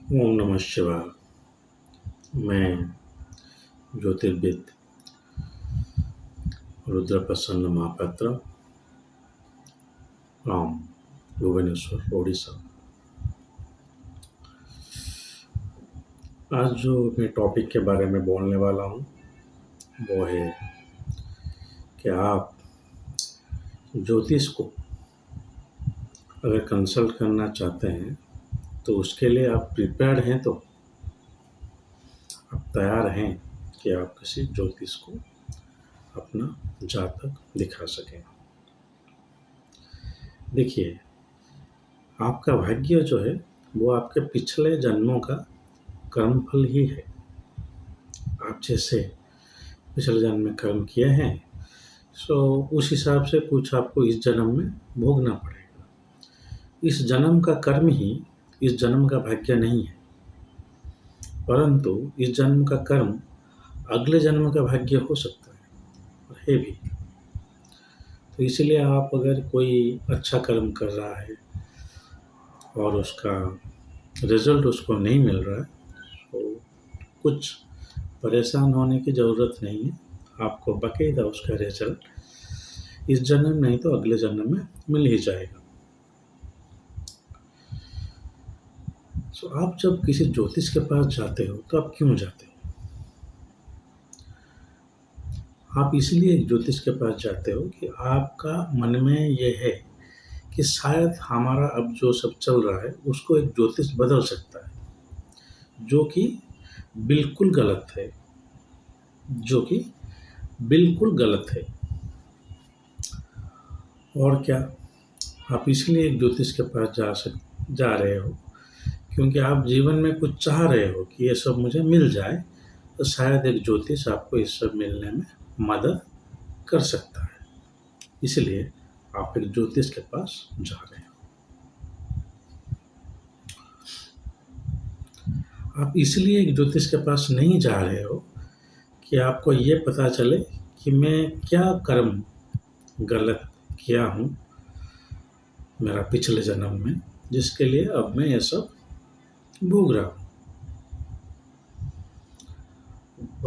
ओम नमः शिवाय। मैं ज्योतिर्विद रुद्र प्रसन्न महापात्र, फ्रॉम भुवनेश्वर, ओडिशा। आज जो मैं टॉपिक के बारे में बोलने वाला हूँ वो है कि आप ज्योतिष को अगर कंसल्ट करना चाहते हैं तो उसके लिए आप प्रिपेयर्ड हैं, तो आप तैयार हैं कि आप किसी ज्योतिष को अपना जातक दिखा सकें। देखिए, आपका भाग्य जो है वो आपके पिछले जन्मों का कर्मफल ही है। आप जैसे पिछले जन्म में कर्म किए हैं, सो उस हिसाब से कुछ आपको इस जन्म में भोगना पड़ेगा। इस जन्म का कर्म ही इस जन्म का भाग्य नहीं है, परंतु इस जन्म का कर्म अगले जन्म का भाग्य हो सकता है और है भी। तो इसलिए आप अगर कोई अच्छा कर्म कर रहा है और उसका रिजल्ट उसको नहीं मिल रहा है, तो कुछ परेशान होने की ज़रूरत नहीं है। आपको बाकायदा उसका रिजल्ट इस जन्म नहीं तो अगले जन्म में मिल ही जाएगा। सो आप जब किसी ज्योतिष के पास जाते हो तो आप क्यों जाते हो? आप इसलिए एक ज्योतिष के पास जाते हो कि आपका मन में ये है कि शायद हमारा अब जो सब चल रहा है उसको एक ज्योतिष बदल सकता है, जो कि बिल्कुल गलत है, जो कि बिल्कुल गलत है। और क्या, आप इसलिए एक ज्योतिष के पास जा रहे हो क्योंकि आप जीवन में कुछ चाह रहे हो कि ये सब मुझे मिल जाए, तो शायद एक ज्योतिष आपको ये सब मिलने में मदद कर सकता है। इसलिए आप एक ज्योतिष के पास जा रहे हो। आप इसलिए एक ज्योतिष के पास नहीं जा रहे हो कि आपको ये पता चले कि मैं क्या कर्म गलत किया हूँ मेरा पिछले जन्म में, जिसके लिए अब मैं ये सब भोग रहा हूँ।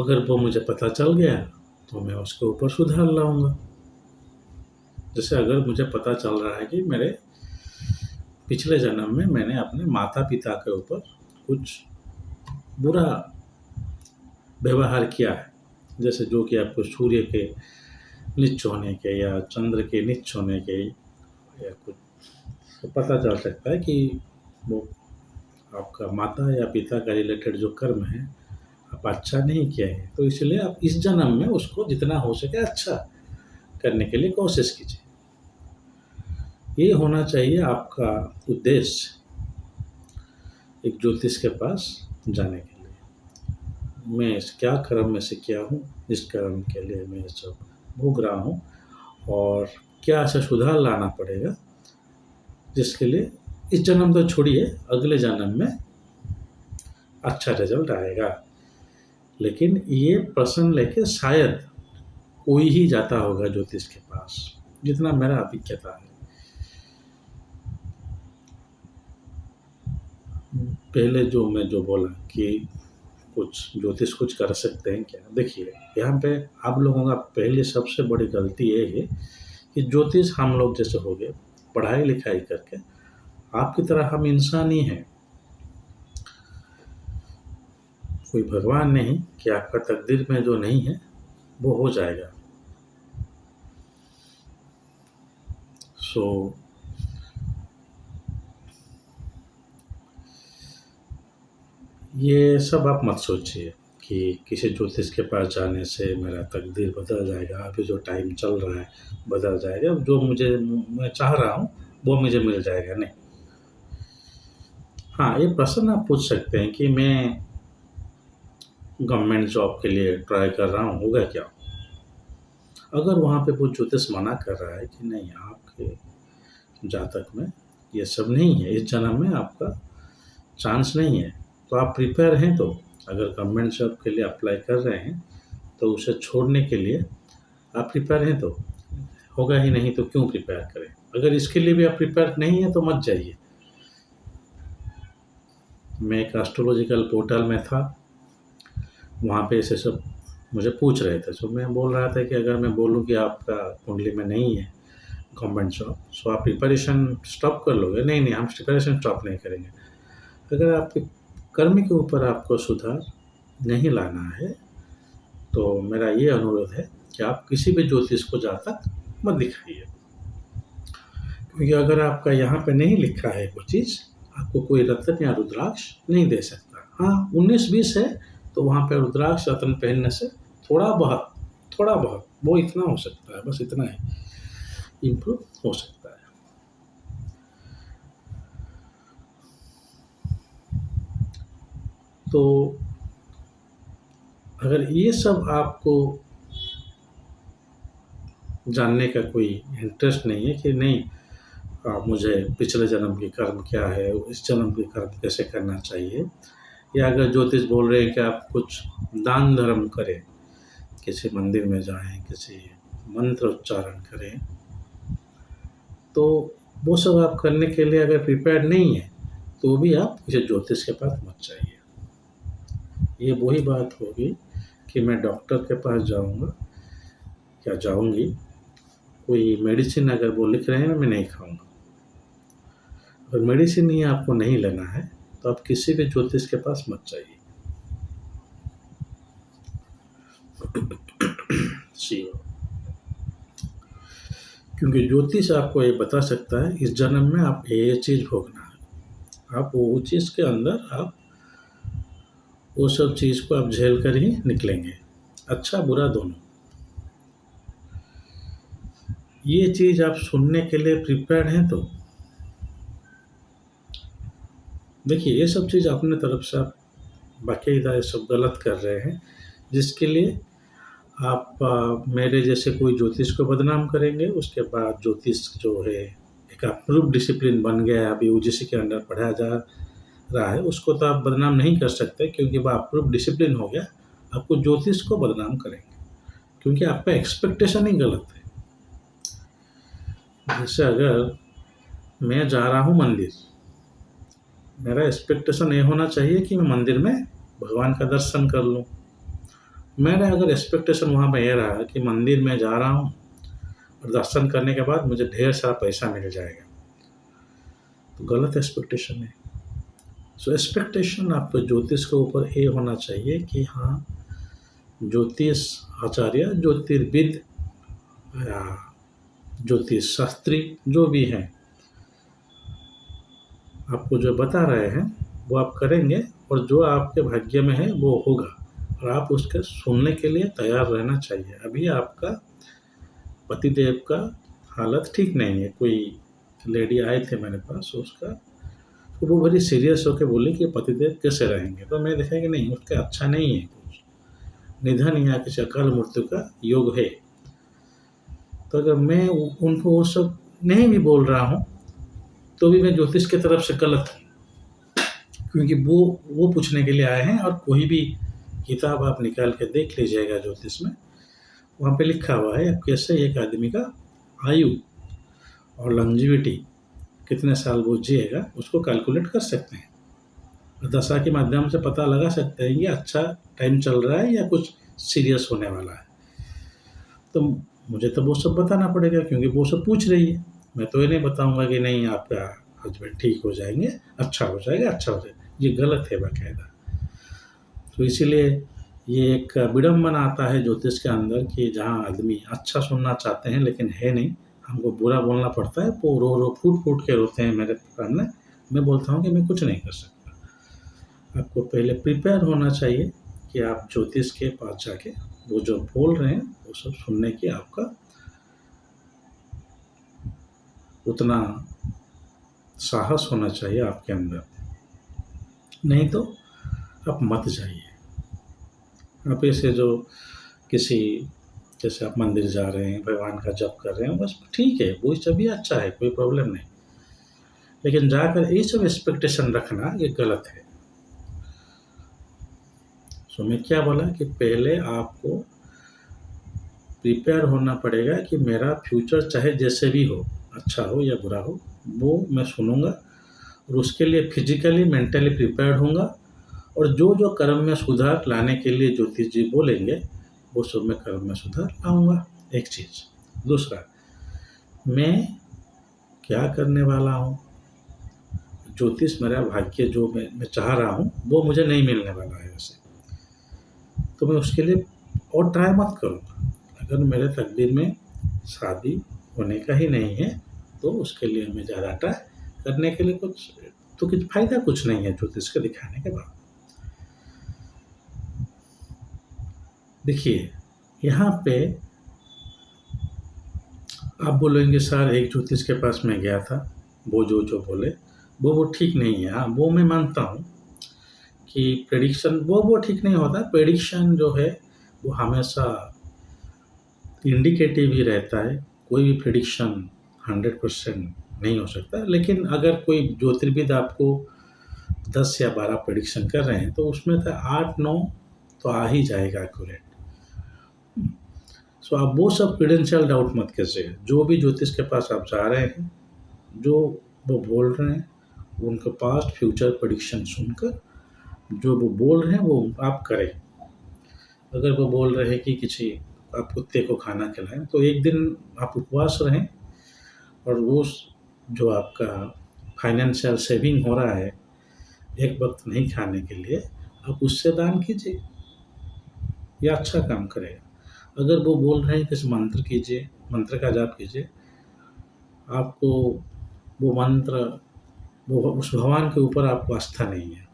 अगर वो मुझे पता चल गया तो मैं उसके ऊपर सुधार लाऊंगा। जैसे अगर मुझे पता चल रहा है कि मेरे पिछले जन्म में मैंने अपने माता पिता के ऊपर कुछ बुरा व्यवहार किया है, जैसे जो कि आपको सूर्य के नीच होने के या चंद्र के नीच होने के या कुछ, तो पता चल सकता है कि वो आपका माता या पिता का रिलेटेड जो कर्म है आप अच्छा नहीं किया है। तो इसलिए आप इस जन्म में उसको जितना हो सके अच्छा करने के लिए कोशिश कीजिए। ये होना चाहिए आपका उद्देश्य एक ज्योतिष के पास जाने के लिए। मैं इस क्या कर्म में से किया हूँ, इस कर्म के लिए मैं ये सब भोग रहा हूँ और क्या ऐसा सुधार लाना पड़ेगा जिसके लिए इस जन्म तो छोड़िए अगले जन्म में अच्छा रिजल्ट आएगा। लेकिन ये प्रश्न लेके शायद कोई ही जाता होगा ज्योतिष के पास, जितना मेरा अभिज्ञता है। पहले जो बोला कि कुछ ज्योतिष कुछ कर सकते हैं क्या, देखिए यहाँ पे आप लोगों का पहले सबसे बड़ी गलती ये है कि ज्योतिष हम लोग जैसे हो गए पढ़ाई लिखाई करके, आपकी तरह हम इंसान ही हैं, कोई भगवान नहीं कि आपका तकदीर में जो नहीं है वो हो जाएगा। सो ये सब आप मत सोचिए कि किसी ज्योतिष के पास जाने से मेरा तकदीर बदल जाएगा, अभी जो टाइम चल रहा है बदल जाएगा, जो मैं चाह रहा हूँ वो मुझे मिल जाएगा, नहीं। हाँ, ये प्रश्न आप पूछ सकते हैं कि मैं गवर्नमेंट जॉब के लिए ट्राई कर रहा हूँ, होगा क्या? अगर वहाँ पे वो ज्योतिष मना कर रहा है कि नहीं, आपके जातक में ये सब नहीं है, इस जन्म में आपका चांस नहीं है, तो आप प्रिपेयर हैं। तो अगर गवर्नमेंट जॉब के लिए अप्लाई कर रहे हैं तो उसे छोड़ने के लिए आप प्रिपेयर हैं, तो होगा ही नहीं तो क्यों प्रिपेयर करें। अगर इसके लिए भी आप प्रिपेयर नहीं हैं तो मत जाइए। मैं एक एस्ट्रोलॉजिकल पोर्टल में था, वहाँ पे ऐसे सब मुझे पूछ रहे थे। सो मैं बोल रहा था कि अगर मैं बोलूँ कि आपका कुंडली में नहीं है गवर्नमेंट जॉब, सो आप प्रिपरेशन स्टॉप कर लोगे? नहीं, नहीं, हम प्रिपरेशन स्टॉप नहीं करेंगे। अगर आपके कर्म के ऊपर आपको सुधार नहीं लाना है, तो मेरा ये अनुरोध है कि आप किसी भी ज्योतिष को जातक मत दिखाइए। क्योंकि अगर आपका यहाँ पे नहीं लिखा है कोई चीज़, आपको कोई रत्न या रुद्राक्ष नहीं दे सकता। हाँ, 19-20 है, तो वहाँ पे रुद्राक्ष रत्न पहनने से थोड़ा बहुत वो इतना हो सकता है, बस इतना ही इम्प्रूव हो सकता है। तो अगर ये सब आपको जानने का कोई इंटरेस्ट नहीं है कि नहीं मुझे पिछले जन्म की कर्म क्या है, इस जन्म की कर्म कैसे करना चाहिए, या अगर ज्योतिष बोल रहे हैं कि आप कुछ दान धर्म करें, किसी मंदिर में जाएं, किसी मंत्र उच्चारण करें, तो वो सब आप करने के लिए अगर प्रिपेयर्ड नहीं है, तो भी आप किसी ज्योतिष के पास मत जाइए। ये वही बात होगी कि मैं डॉक्टर के पास जाऊंगा या जाऊंगी, कोई मेडिसिन अगर वो लिख रहे हैं मैं नहीं खाऊंगा। अगर मेडिसिन ही आपको नहीं लेना है, तो आप किसी भी ज्योतिष के पास मत जाइए। क्योंकि ज्योतिष आपको ये बता सकता है इस जन्म में आप ये चीज़ भोगना है, आप वो चीज़ के अंदर आप वो सब चीज़ को आप झेल कर ही निकलेंगे, अच्छा बुरा दोनों। ये चीज़ आप सुनने के लिए प्रिपेयर्ड हैं? तो देखिए, ये सब चीज़ अपने तरफ से आप बाकायदा ये सब गलत कर रहे हैं, जिसके लिए आप मेरे जैसे कोई ज्योतिष को बदनाम करेंगे। उसके बाद ज्योतिष जो है एक अप्रूव्ड डिसिप्लिन बन गया है, अभी यूजीसी के अंडर पढ़ाया जा रहा है, उसको तो आप बदनाम नहीं कर सकते क्योंकि वह अप्रूव्ड डिसिप्लिन हो गया। आपको ज्योतिष को बदनाम करेंगे क्योंकि आपका एक्सपेक्टेशन ही गलत है। जैसे अगर मैं जा रहा हूँ मंदिर, मेरा एक्सपेक्टेशन ये होना चाहिए कि मैं मंदिर में भगवान का दर्शन कर लूँ। मेरा अगर एक्सपेक्टेशन वहाँ पे ये रहा कि मंदिर में जा रहा हूँ और दर्शन करने के बाद मुझे ढेर सारा पैसा मिल जाएगा, तो गलत एक्सपेक्टेशन है। सो एक्सपेक्टेशन आपको ज्योतिष के ऊपर ये होना चाहिए कि हाँ, ज्योतिष आचार्य, ज्योतिर्विद या ज्योतिष शास्त्री जो भी हैं, आपको जो बता रहे हैं वो आप करेंगे और जो आपके भाग्य में है वो होगा, और आप उसके सुनने के लिए तैयार रहना चाहिए। अभी आपका पतिदेव का हालत ठीक नहीं है। कोई लेडी आए थे मेरे पास, उसका तो वो बड़ी सीरियस होकर बोली कि पतिदेव कैसे रहेंगे, तो मैं देखा कि नहीं, उसका अच्छा नहीं है, कुछ निधन या किसी अकाल मृत्यु का योग है। तो अगर मैं उनको वो सब नहीं भी बोल रहा हूँ, तो भी मैं ज्योतिष की तरफ से गलत हूँ, क्योंकि वो पूछने के लिए आए हैं। और कोई भी किताब आप निकाल के देख लीजिएगा ज्योतिष में, वहाँ पे लिखा हुआ है आप कैसे एक आदमी का आयु और लॉन्जिविटी कितने साल वो जिएगा, उसको कैलकुलेट कर सकते हैं। दशा के माध्यम से पता लगा सकते हैं कि अच्छा टाइम चल रहा है या कुछ सीरियस होने वाला है। तो मुझे तो वो सब बताना पड़ेगा क्योंकि वो सब पूछ रही है। मैं तो ये नहीं बताऊंगा कि नहीं आपका हस्बैंड ठीक हो जाएंगे, अच्छा हो जाएगा, अच्छा हो जाएगा। ये गलत है बाकायदा। तो इसीलिए ये एक विडम्बना आता है ज्योतिष के अंदर कि जहाँ आदमी अच्छा सुनना चाहते हैं लेकिन है नहीं, हमको बुरा बोलना पड़ता है। वो रो फूट फूट के रोते हैं मेरे सामने। मैं बोलता हूँ कि मैं कुछ नहीं कर सकता। आपको पहले प्रिपेयर होना चाहिए कि आप ज्योतिष के पास जाके वो जो बोल रहे हैं वो सब सुनने की आपका उतना साहस होना चाहिए आपके अंदर। नहीं तो आप मत जाइए। आप ऐसे जो किसी जैसे आप मंदिर जा रहे हैं, भगवान का जप कर रहे हैं, बस ठीक है, वो सब भी अच्छा है, कोई प्रॉब्लम नहीं। लेकिन जाकर ये सब एक्सपेक्टेशन रखना ये गलत है। सो मैं क्या बोला कि पहले आपको प्रिपेयर होना पड़ेगा कि मेरा फ्यूचर चाहे जैसे भी हो, अच्छा हो या बुरा हो, वो मैं सुनूंगा और उसके लिए फिजिकली मेंटली प्रिपेयर्ड होऊंगा। और जो जो कर्म में सुधार लाने के लिए ज्योतिष जी बोलेंगे वो सब मैं कर्म में सुधार लाऊंगा। एक चीज़। दूसरा, मैं क्या करने वाला हूँ, ज्योतिष मेरा भाग्य जो मैं चाह रहा हूँ वो मुझे नहीं मिलने वाला है वैसे, तो मैं उसके लिए और ट्राई मत करूँगा। अगर मेरे तकदीर में शादी होने का ही नहीं है तो उसके लिए मैं ज़्यादा ट्राई करने के लिए कुछ फ़ायदा कुछ नहीं है ज्योतिष के दिखाने के बाद। देखिए, यहाँ पे आप बोलेंगे सर एक ज्योतिष के पास मैं गया था, वो जो बोले वो ठीक नहीं है। हाँ, वो मैं मानता हूँ कि प्रेडिक्शन वो ठीक नहीं होता। प्रेडिक्शन जो है वो हमेशा इंडिकेटिव ही रहता है। कोई भी प्रेडिक्शन 100% नहीं हो सकता। लेकिन अगर कोई ज्योतिर्विद आपको 10 या 12 प्रेडिक्शन कर रहे हैं तो उसमें तो 8-9 तो आ ही जाएगा एक्यूरेट। सो आप वो सब क्रेडेंशियल डाउट मत कीजिए। जो भी ज्योतिष के पास आप जा रहे हैं, जो वो बोल रहे हैं, उनका पास्ट फ्यूचर प्रेडिक्शन सुनकर जो वो बोल रहे हैं वो आप करें। अगर वो बोल रहे हैं कि किसी आप कुत्ते को खाना खिलाएं तो एक दिन आप उपवास रहें और वो जो आपका फाइनेंशियल सेविंग हो रहा है एक वक्त नहीं खाने के लिए, आप उससे दान कीजिए, या अच्छा काम करेगा। अगर वो बोल रहे हैं कि मंत्र कीजिए, मंत्र का जाप कीजिए, आपको वो मंत्र वो उस भगवान के ऊपर आपको आस्था नहीं है,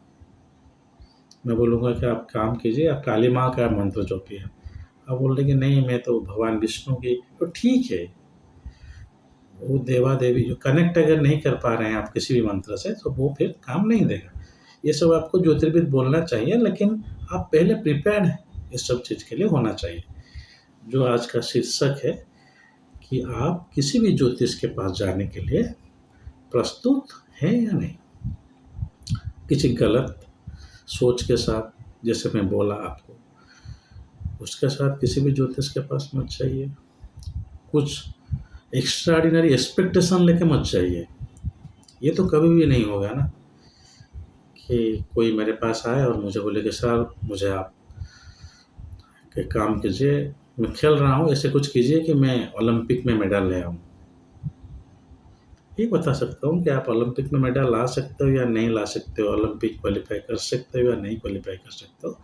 मैं बोलूँगा कि आप काम कीजिए, आप काली माँ का मंत्र जपिए। आप बोल रहे कि नहीं मैं तो भगवान विष्णु की, तो ठीक है, वो देवा देवी जो कनेक्ट अगर नहीं कर पा रहे हैं आप किसी भी मंत्र से तो वो फिर काम नहीं देगा। ये सब आपको ज्योतिर्विद बोलना चाहिए, लेकिन आप पहले प्रिपेयर्ड हैं इस सब चीज़ के लिए होना चाहिए। जो आज का शीर्षक है कि आप किसी भी ज्योतिष के पास जाने के लिए प्रस्तुत हैं या नहीं। किसी गलत सोच के साथ, जैसे मैं बोला आपको, उसके साथ किसी भी ज्योतिष के पास मत जाइए। कुछ एक्स्ट्राऑर्डिनरी एक्सपेक्टेशन लेके मत जाइए। ये तो कभी भी नहीं होगा ना कि कोई मेरे पास आए और मुझे बोले कि सर मुझे आप एक काम कीजिए, मैं खेल रहा हूँ, ऐसे कुछ कीजिए कि मैं ओलंपिक में मेडल ले आऊँ। ये बता सकता हूँ कि आप ओलंपिक में मेडल ला सकते हो या नहीं ला सकते हो, ओलंपिक क्वालिफाई कर सकते हो या नहीं क्वालिफाई कर सकते हो,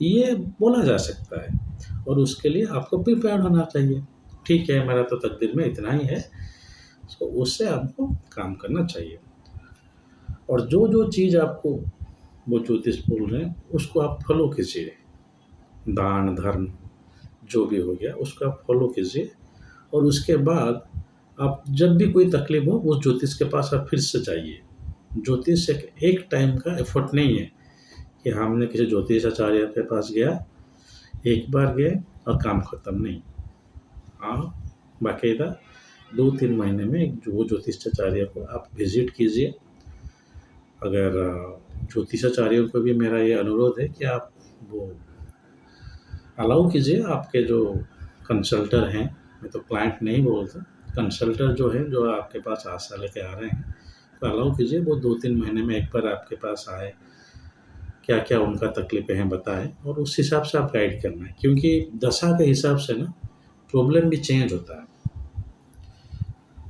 ये बोला जा सकता है। और उसके लिए आपको प्रिपेयर होना चाहिए। ठीक है, मेरा तो तकदीर में इतना ही है, तो उससे आपको काम करना चाहिए। और जो जो चीज़ आपको वो ज्योतिष बोल रहे हैं उसको आप फॉलो कीजिए। दान धर्म जो भी हो गया उसको आप फॉलो कीजिए। और उसके बाद आप जब भी कोई तकलीफ हो उस ज्योतिष के पास आप फिर से जाइए। ज्योतिष एक टाइम का एफर्ट नहीं है कि हमने किसी ज्योतिष आचार्य के पास गया, एक बार गए और काम खत्म, नहीं। हाँ, बाकायदा 2-3 महीने में एक वो ज्योतिषाचार्य को आप विजिट कीजिए। अगर ज्योतिषाचार्यों को भी मेरा ये अनुरोध है कि आप वो अलाउ कीजिए, आपके जो कंसल्टर हैं, मैं तो क्लाइंट नहीं बोलता, कंसल्टर जो है जो आपके पास आशा लेके आ रहे हैं, तो अलाउ कीजिए वो 2-3 महीने में एक बार आपके पास आए, क्या क्या उनका तकलीफ़ें हैं बताएं और उस हिसाब से आप गाइड करना है। क्योंकि दशा के हिसाब से ना प्रॉब्लम भी चेंज होता है।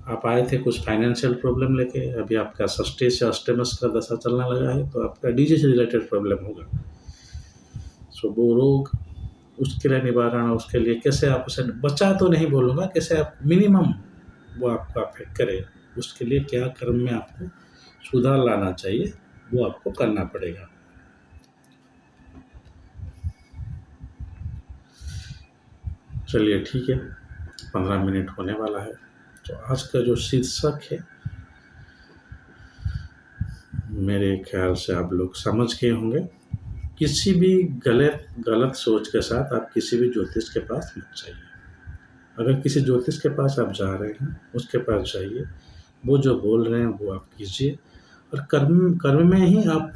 आप आए थे कुछ फाइनेंशियल प्रॉब्लम लेके, अभी आपका षष्ठी से अष्टमश का दशा चलने लगा है तो आपका डीजे से रिलेटेड प्रॉब्लम होगा। सो वो रोग, उसके लिए निवारण, उसके लिए कैसे आप उसे बचा तो नहीं बोलूँगा, कैसे आप मिनिमम वो आपको अफेक्ट करे, उसके लिए क्या कर्म में आपको सुधार लाना चाहिए वो आपको करना पड़ेगा। चलिए ठीक है, 15 मिनट होने वाला है। तो आज का जो शीर्षक है मेरे ख्याल से आप लोग समझ गए होंगे। किसी भी गलत सोच के साथ आप किसी भी ज्योतिष के पास मत जाइए। अगर किसी ज्योतिष के पास आप जा रहे हैं उसके पास जाइए, वो जो बोल रहे हैं वो आप कीजिए और कर्म में ही आप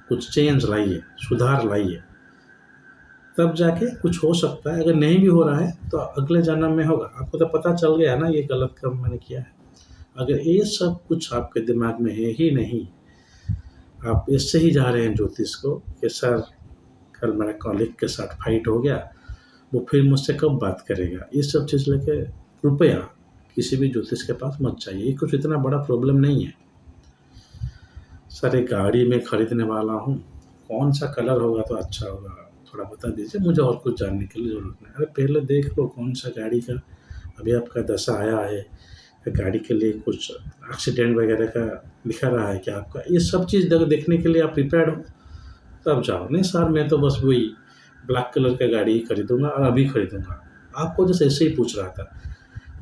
कुछ चेंज लाइए, सुधार लाइए, तब जाके कुछ हो सकता है। अगर नहीं भी हो रहा है तो अगले जन्म में होगा। आपको तो पता चल गया ना ये गलत कर्म मैंने किया है, अगर ये सब कुछ आपके दिमाग में है ही नहीं, आप इससे ही जा रहे हैं ज्योतिष को कि सर कल मेरा कॉलीग के साथ फाइट हो गया, वो फिर मुझसे कब बात करेगा, ये सब चीज़ लेके कृपया किसी भी ज्योतिष के पास मत जाइए। ये कुछ इतना बड़ा प्रॉब्लम नहीं है। सर एक गाड़ी मैं खरीदने वाला हूँ, कौन सा कलर होगा तो अच्छा होगा, थोड़ा बता दीजिए, मुझे और कुछ जानने के लिए ज़रूरत नहीं। अरे पहले देख लो कौन सा गाड़ी का अभी आपका दशा आया है, या गाड़ी के लिए कुछ एक्सीडेंट वगैरह का दिखा रहा है क्या आपका, ये सब चीज़ देखने के लिए आप प्रिपेयर्ड हो तब जाओ। नहीं सर मैं तो बस वही ब्लैक कलर का गाड़ी ही खरीदूँगा और अभी खरीदूँगा, आपको जैसे ऐसे ही पूछ रहा था।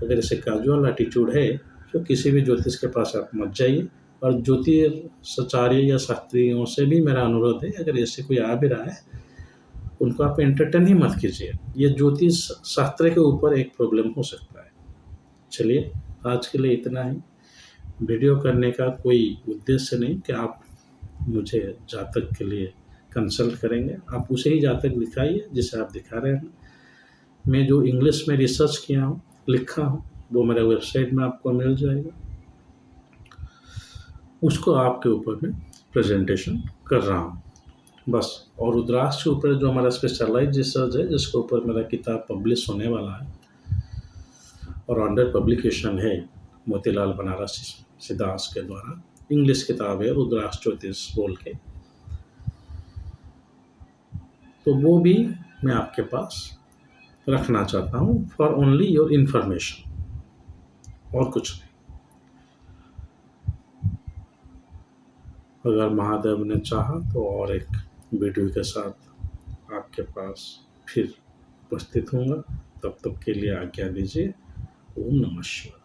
अगर ऐसे कैजुअल एटीट्यूड है तो किसी भी ज्योतिष के पास आप मत जाइए। और ज्योतिषाचार्य या शास्त्रियों से भी मेरा अनुरोध है, अगर ऐसे कोई आ भी रहा है उनको आप एंटरटेन ही मत कीजिए। ये ज्योतिष शास्त्र के ऊपर एक प्रॉब्लम हो सकता है। चलिए आज के लिए इतना ही। वीडियो करने का कोई उद्देश्य नहीं कि आप मुझे जातक के लिए कंसल्ट करेंगे, आप उसे ही जातक दिखाइए जिसे आप दिखा रहे हैं। मैं जो इंग्लिश में रिसर्च किया हूँ, लिखा हूँ, वो मेरे वेबसाइट में आपको मिल जाएगा, उसको आपके ऊपर मैं प्रेजेंटेशन कर रहा हूँ बस। और रुद्राक्ष के ऊपर जो हमारा स्पेशलाइज रिसर्च है, जिसके ऊपर मेरा किताब पब्लिश होने वाला है और अंडर पब्लिकेशन है मोतीलाल बनारसी दास के द्वारा, इंग्लिश किताब है रुद्राक्ष ज्योतिष बोल के, तो वो भी मैं आपके पास रखना चाहता हूँ फॉर ओनली योर इन्फॉर्मेशन, और कुछ नहीं। अगर महादेव ने चाहा तो और एक वीडियो के साथ आपके पास फिर उपस्थित होऊंगा। तब तक के लिए आज्ञा दीजिए। ओम नमः शिवाय।